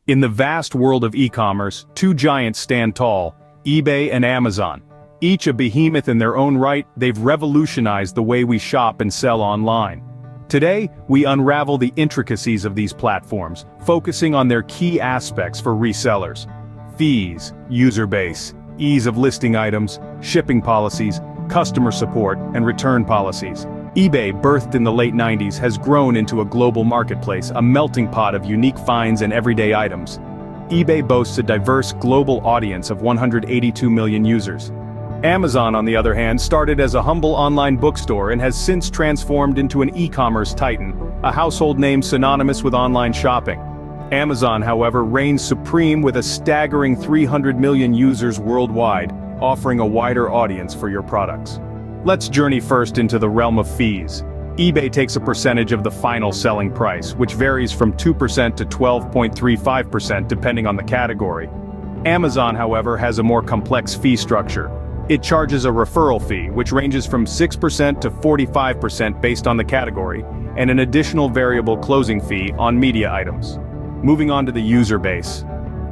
In the vast world of e-commerce, two giants stand tall, eBay and Amazon. Each a behemoth in their own right, they've revolutionized the way we shop and sell online. Today, we unravel the intricacies of these platforms, focusing on their key aspects for resellers. Fees, user base, ease of listing items, shipping policies, customer support, and return policies. eBay, birthed in the late 90s, has grown into a global marketplace, a melting pot of unique finds and everyday items. eBay boasts a diverse global audience of 182 million users. Amazon, on the other hand, started as a humble online bookstore and has since transformed into an e-commerce titan, a household name synonymous with online shopping. Amazon, however, reigns supreme with a staggering 300 million users worldwide, offering a wider audience for your products. Let's journey first into the realm of fees. eBay takes a percentage of the final selling price, which varies from 2% to 12.35% depending on the category. Amazon, however, has a more complex fee structure. It charges a referral fee, which ranges from 6% to 45% based on the category, and an additional variable closing fee on media items. Moving on to the user base.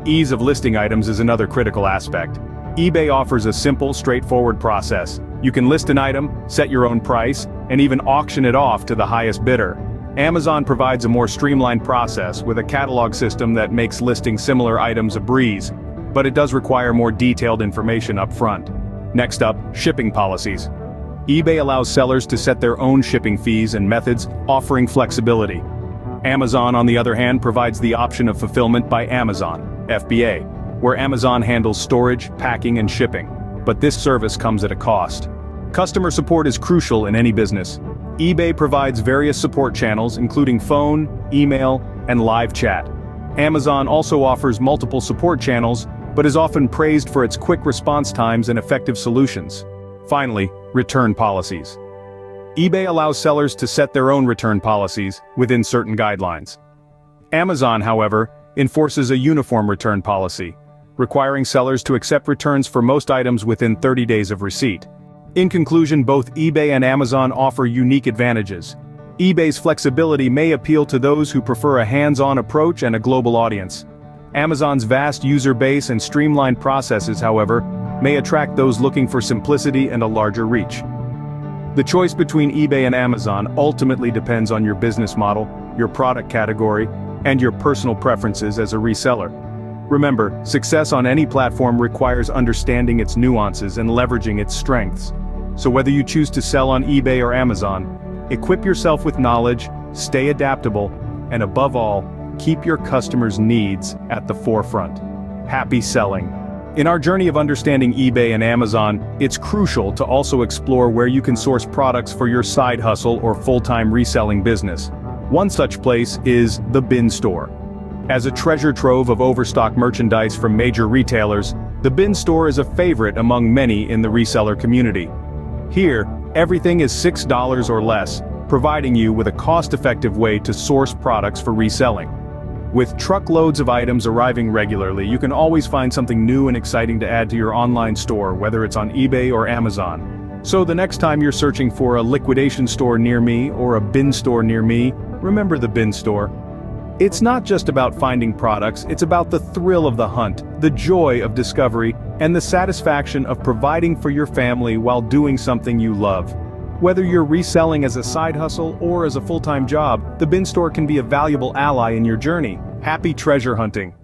Ease of listing items is another critical aspect. eBay offers a simple, straightforward process. You can list an item, set your own price, and even auction it off to the highest bidder. Amazon provides a more streamlined process with a catalog system that makes listing similar items a breeze, but it does require more detailed information up front. Next up, shipping policies. eBay allows sellers to set their own shipping fees and methods, offering flexibility. Amazon, on the other hand, provides the option of fulfillment by Amazon, FBA, where Amazon handles storage, packing, and shipping. But this service comes at a cost. Customer support is crucial in any business. eBay provides various support channels, including phone, email, and live chat. Amazon also offers multiple support channels, but is often praised for its quick response times and effective solutions. Finally, return policies. eBay allows sellers to set their own return policies within certain guidelines. Amazon, however, enforces a uniform return policy, requiring sellers to accept returns for most items within 30 days of receipt. In conclusion, both eBay and Amazon offer unique advantages. eBay's flexibility may appeal to those who prefer a hands-on approach and a global audience. Amazon's vast user base and streamlined processes, however, may attract those looking for simplicity and a larger reach. The choice between eBay and Amazon ultimately depends on your business model, your product category, and your personal preferences as a reseller. Remember, success on any platform requires understanding its nuances and leveraging its strengths. So whether you choose to sell on eBay or Amazon, equip yourself with knowledge, stay adaptable, and above all, keep your customers' needs at the forefront. Happy selling! In our journey of understanding eBay and Amazon, it's crucial to also explore where you can source products for your side hustle or full-time reselling business. One such place is the bin store. As a treasure trove of overstock merchandise from major retailers, the bin store is a favorite among many in the reseller community. Here, everything is $6 or less, providing you with a cost-effective way to source products for reselling. With truckloads of items arriving regularly, you can always find something new and exciting to add to your online store, whether it's on eBay or Amazon. So the next time you're searching for a liquidation store near me or a bin store near me, remember the bin store. It's not just about finding products, it's about the thrill of the hunt, the joy of discovery, and the satisfaction of providing for your family while doing something you love. Whether you're reselling as a side hustle or as a full-time job, the bin store can be a valuable ally in your journey. Happy treasure hunting!